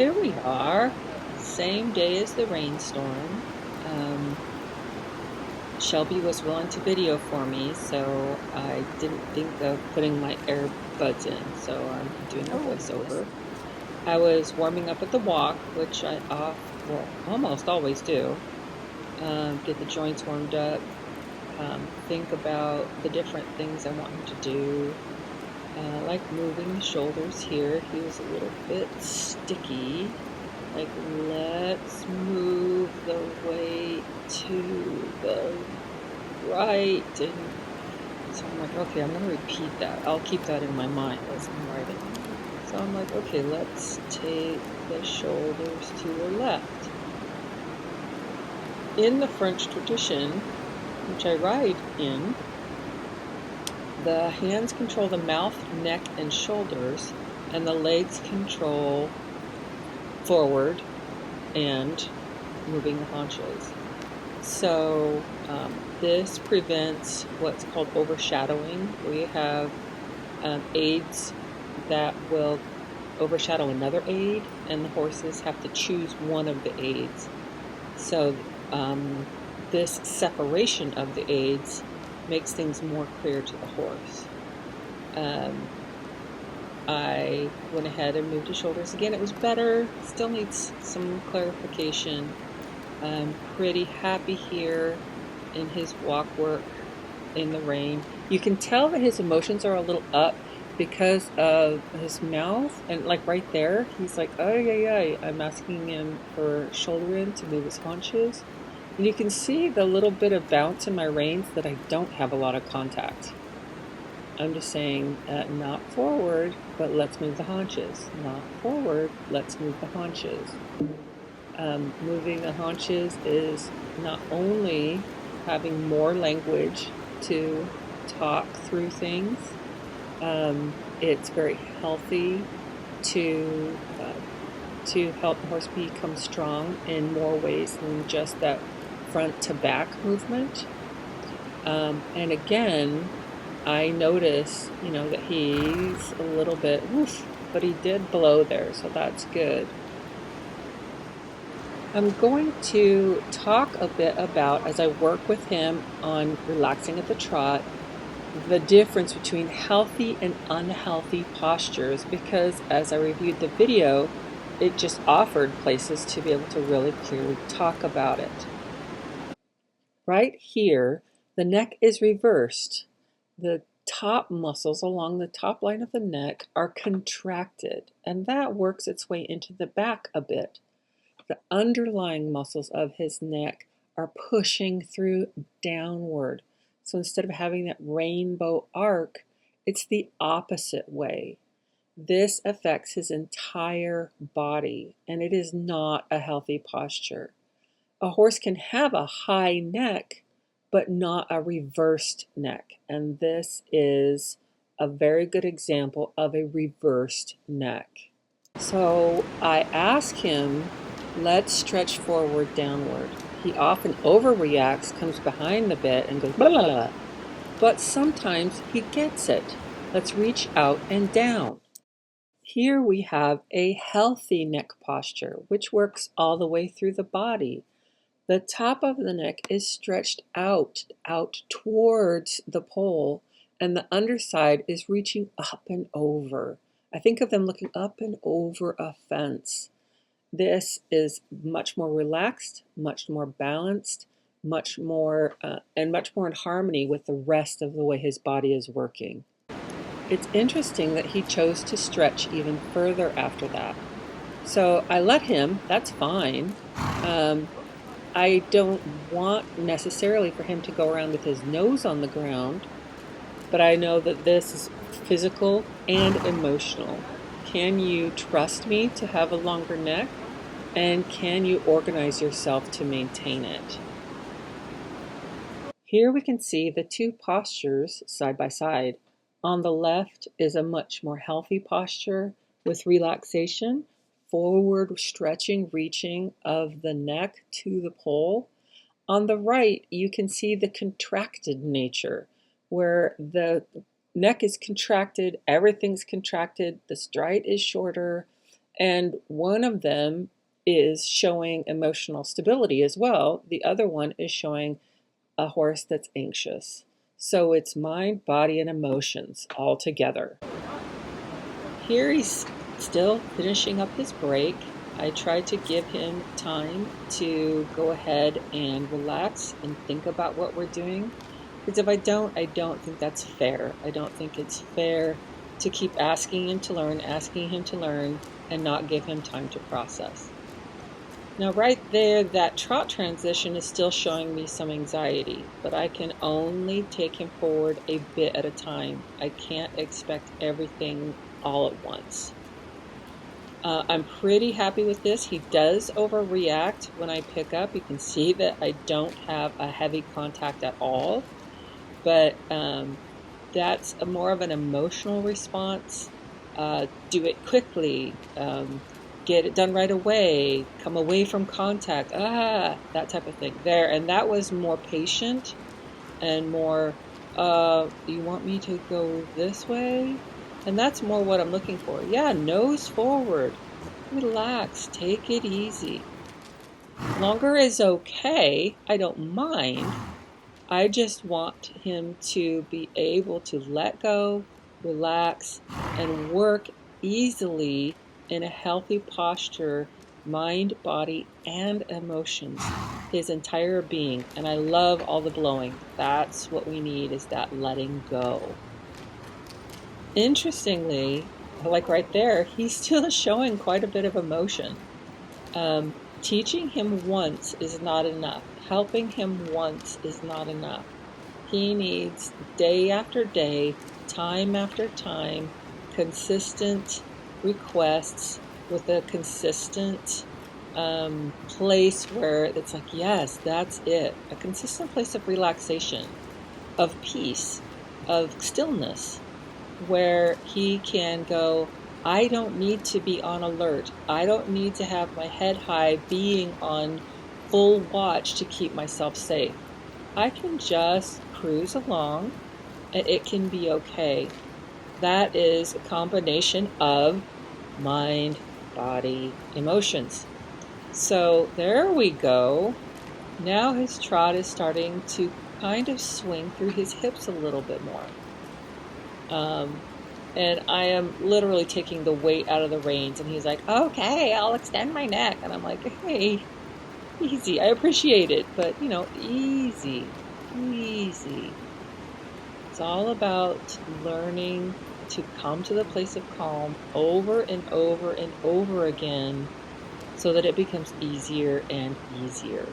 Here we are, same day as the rainstorm. Um, Shelby was willing to video for me, so I didn't think of putting my earbuds in, so I'm doing a Oh, yes. voiceover. I was warming up at the walk, which well, almost always do. Get the joints warmed up, think about the different things I want him to do. Like moving the shoulders here. He was a little bit sticky. Like, let's move the weight to the right. And so I'm like, okay, I'm going to repeat that. I'll keep that in my mind as I'm writing. So I'm like, okay, let's take the shoulders to the left. In the French tradition, which I ride in, the hands control the mouth, neck, and shoulders, and the legs control forward and moving the haunches. So this prevents what's called overshadowing. We have aids that will overshadow another aid, and the horses have to choose one of the aids. So this separation of the aids makes things more clear to the horse. I went ahead and moved his shoulders again. It was better, still needs some clarification. I'm pretty happy here in his walk work in the rain. You can tell that his emotions are a little up because of his mouth, and like right there, he's like, oh yeah. I'm asking him for shoulder in to move his haunches. And you can see the little bit of bounce in my reins that I don't have a lot of contact. I'm just saying, not forward, but let's move the haunches. Not forward, let's move the haunches. Moving the haunches is not only having more language to talk through things, it's very healthy to help the horse become strong in more ways than just that front to back movement. And again, I notice, that he's a little bit woof, but he did blow there, so that's good. I'm going to talk a bit about, as I work with him on relaxing at the trot, the difference between healthy and unhealthy postures, because as I reviewed the video, it just offered places to be able to really clearly talk about it. Right here, the neck is reversed. The top muscles along the top line of the neck are contracted, and that works its way into the back a bit. The underlying muscles of his neck are pushing through downward. So instead of having that rainbow arc, it's the opposite way. This affects his entire body, and it is not a healthy posture. A horse can have a high neck, but not a reversed neck. And this is a very good example of a reversed neck. So I ask him, let's stretch forward downward. He often overreacts, comes behind the bit and goes blah, blah, blah. But sometimes he gets it. Let's reach out and down. Here we have a healthy neck posture, which works all the way through the body. The top of the neck is stretched out towards the pole, and the underside is reaching up and over. I think of them looking up and over a fence. This is much more relaxed, much more balanced, much more in harmony with the rest of the way his body is working. It's interesting that he chose to stretch even further after that. So I let him, that's fine. I don't want necessarily for him to go around with his nose on the ground, but I know that this is physical and emotional. Can you trust me to have a longer neck? And can you organize yourself to maintain it? Here we can see the two postures side by side. On the left is a much more healthy posture with relaxation, forward stretching, reaching of the neck to the pole. On the right, you can see the contracted nature, where the neck is contracted, everything's contracted, the stride is shorter, And one of them is showing emotional stability as well. The other one is showing a horse that's anxious. So it's mind, body, and emotions all together. Here he's still finishing up his break. I tried to give him time to go ahead and relax and think about what we're doing. Because if I don't think that's fair. I don't think it's fair to keep asking him to learn, and not give him time to process. Now, right there, that trot transition is still showing me some anxiety, but I can only take him forward a bit at a time. I can't expect everything all at once. I'm pretty happy with this. He does overreact when I pick up. You can see that I don't have a heavy contact at all, but that's more of an emotional response. Do it quickly, get it done right away, come away from contact, that type of thing there. And that was more patient and more, you want me to go this way? And that's more what I'm looking for. Yeah, nose forward, relax, take it easy. Longer is okay, I don't mind. I just want him to be able to let go, relax, and work easily in a healthy posture, mind, body, and emotions, his entire being. And I love all the blowing. That's what we need, is that letting go. Interestingly, like right there, he's still showing quite a bit of emotion. Teaching him once is not enough. Helping him once is not enough. He needs day after day, time after time, consistent requests with a consistent place where it's like, yes, that's it. A consistent place of relaxation, of peace, of stillness, where he can go, I don't need to be on alert. I don't need to have my head high being on full watch to keep myself safe. I can just cruise along and it can be okay. That is a combination of mind, body, emotions. So there we go. Now his trot is starting to kind of swing through his hips a little bit more. And I am literally taking the weight out of the reins, and he's like, okay, I'll extend my neck. And I'm like, hey, easy. I appreciate it, but easy, easy. It's all about learning to come to the place of calm over and over and over again so that it becomes easier and easier.